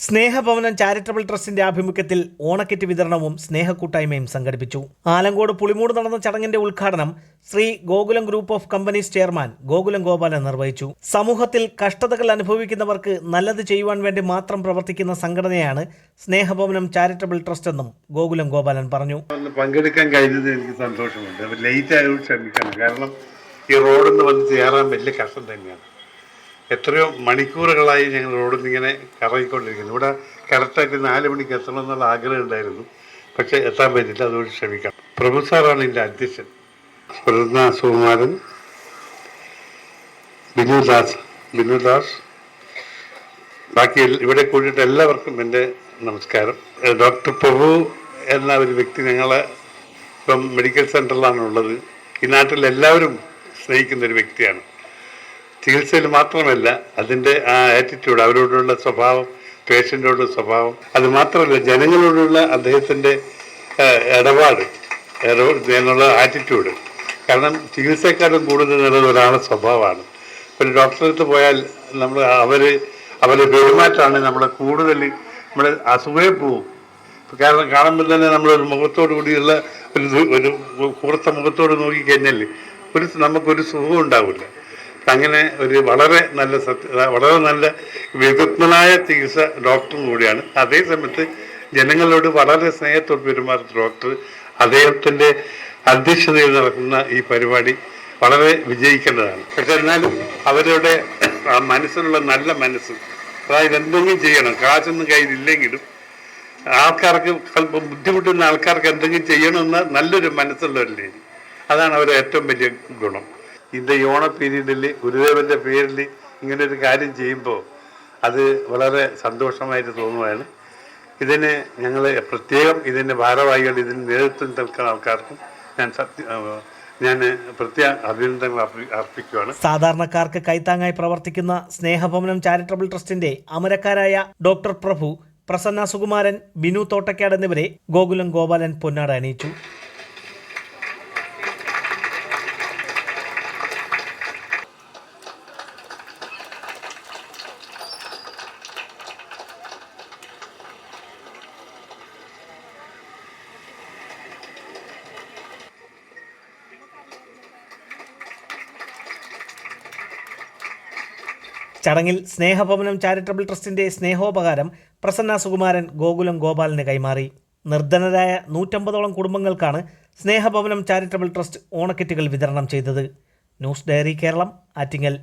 സ്നേഹഭവനം charitable ട്രസ്റ്റിന്റെ ആഭിമുഖ്യത്തിൽ ഓണക്കിറ്റ് വിതരണവും സ്നേഹക്കൂട്ടായ്മയും സംഘടിപ്പിച്ചു. ആലങ്കോട് പുളിമൂട് നടന്ന ചടങ്ങിന്റെ ഉദ്ഘാടനം Shri Gokulam group of companies chairman Gokulam Gopalan നിർവഹിച്ചു. സമൂഹത്തിൽ കഷ്ടതകൾ അനുഭവിക്കുന്നവർക്ക് നല്ലത് ചെയ്യുവാൻ വേണ്ടി മാത്രം പ്രവർത്തിക്കുന്ന സംഘടനയാണ് സ്നേഹഭവനം ചാരിറ്റബിൾ ട്രസ്റ്റ് എന്നും ഗോകുലം ഗോപാലൻ പറഞ്ഞു. പങ്കെടുക്കാൻ കഴിഞ്ഞത് എനിക്ക് സന്തോഷമുണ്ട്. ലേറ്റ് ആയതുകൊണ്ട് ക്ഷമിക്കണം. കാരണം ഈ റോഡിന്ന് വന്ന് ചേരാൻ വലിയ കഷ്ടം തന്നെയാണ്. എത്രയോ മണിക്കൂറുകളായി ഞങ്ങൾ റോഡിൽ നിന്ന് ഇങ്ങനെ കറങ്ങിക്കൊണ്ടിരിക്കുന്നു. ഇവിടെ കറക്റ്റായിട്ട് 4 മണിക്ക് എത്തണം എന്നുള്ള ആഗ്രഹം ഉണ്ടായിരുന്നു. പക്ഷേ എത്താൻ പറ്റില്ല. അതുകൊണ്ട് ക്ഷമിക്കാം. പ്രഭു സാറാണ് എൻ്റെ അധ്യക്ഷൻ. പ്രസന്ന സുകുമാരൻ, ബിനുദാസ്, ബാക്കി ഇവിടെ കൂടിയിട്ട് എല്ലാവർക്കും എൻ്റെ നമസ്കാരം. ഡോക്ടർ പ്രഭു എന്ന ഒരു വ്യക്തി ഞങ്ങളെ ഇപ്പം മെഡിക്കൽ സെൻ്ററിലാണ് ഉള്ളത്. ഈ നാട്ടിൽ എല്ലാവരും സ്നേഹിക്കുന്നൊരു വ്യക്തിയാണ്. ചികിത്സയിൽ മാത്രമല്ല, അതിൻ്റെ ആ ആറ്റിറ്റ്യൂഡ്, അവരോടുള്ള സ്വഭാവം, പേഷ്യൻ്റോടുള്ള സ്വഭാവം, അത് മാത്രമല്ല ജനങ്ങളോടുള്ള അദ്ദേഹത്തിൻ്റെ ഇടപാട് എന്നുള്ള ആറ്റിറ്റ്യൂഡ്. കാരണം ചികിത്സക്കാരും കൂടുതൽ നല്ലത് ഒരാളുടെ സ്വഭാവമാണ്. ഒരു ഡോക്ടറെ അടുത്ത് പോയാൽ നമ്മൾ അവരുടെ പെരുമാറ്റമാണ് നമ്മളെ കൂടുതൽ നമ്മൾ അസുഖേ പോവും. കാരണം കാണുമ്പോൾ തന്നെ നമ്മളൊരു മുഖത്തോടു കൂടിയുള്ള ഒരു കൂർത്ത മുഖത്തോട് നോക്കിക്കഴിഞ്ഞാൽ നമുക്കൊരു സുഖം ഉണ്ടാവില്ല. അങ്ങനെ ഒരു വളരെ നല്ല വിദഗ്ധനായ ചികിത്സ ഡോക്ടറും കൂടിയാണ്. അതേ സമയത്ത് ജനങ്ങളോട് വളരെ സ്നേഹത്തോട് പെരുമാറുന്ന ഡോക്ടർ. അദ്ദേഹത്തിൻ്റെ അധ്യക്ഷതയിൽ നടക്കുന്ന ഈ പരിപാടി വളരെ വിജയിക്കേണ്ടതാണ്. പക്ഷെ എന്നാലും അവരുടെ ആ മനസ്സിലുള്ള നല്ല മനസ്സ്, അതായത് എന്തെങ്കിലും ചെയ്യണം, കാശൊന്നും കയ്യിലില്ലെങ്കിലും ആൾക്കാർക്ക് ബുദ്ധിമുട്ടുന്ന ആൾക്കാർക്ക് എന്തെങ്കിലും ചെയ്യണമെന്ന നല്ലൊരു മനസ്സുള്ളവരില്ലേ, അതാണ് അവരുടെ ഏറ്റവും വലിയ ഗുണം. ഇന്ന് ഈ ഓണ പീരീഡിൽ ഗുരുദേവൻ്റെ പേരിൽ ഇങ്ങനൊരു കാര്യം ചെയ്യുമ്പോൾ അത് വളരെ സന്തോഷമായിട്ട് തോന്നുകയാണ്. ഇതിന് ഞങ്ങൾ പ്രത്യേകം ഇതിൻ്റെ ഭാരവാഹികൾ, ഇതിന് നേതൃത്വം നൽകുന്ന ആൾക്കാർക്കും ഞാൻ പ്രത്യേക അഭിനന്ദനങ്ങൾ അർപ്പിക്കുകയാണ്. സാധാരണക്കാർക്ക് കൈത്താങ്ങായി പ്രവർത്തിക്കുന്ന സ്നേഹഭവനം ചാരിറ്റബിൾ ട്രസ്റ്റിന്റെ അമരക്കാരായ ഡോക്ടർ പ്രഭു, പ്രസന്ന സുകുമാരൻ, ബിനു തോട്ടക്കാട് എന്നിവരെ ഗോകുലം ഗോപാലൻ പൊന്നാട അണിയിച്ചു. ചടങ്ങിൽ സ്നേഹഭവനം ചാരിറ്റബിൾ ട്രസ്റ്റിന്റെ സ്നേഹോപകാരം പ്രസന്ന സുകുമാരൻ ഗോകുലം ഗോപാലന് കൈമാറി. നിർധനരായ 150ഓളം കുടുംബങ്ങൾക്കാണ് സ്നേഹഭവനം ചാരിറ്റബിൾ ട്രസ്റ്റ് ഓണക്കിറ്റുകൾ വിതരണം ചെയ്തത്. News diary Keralam, Attingal.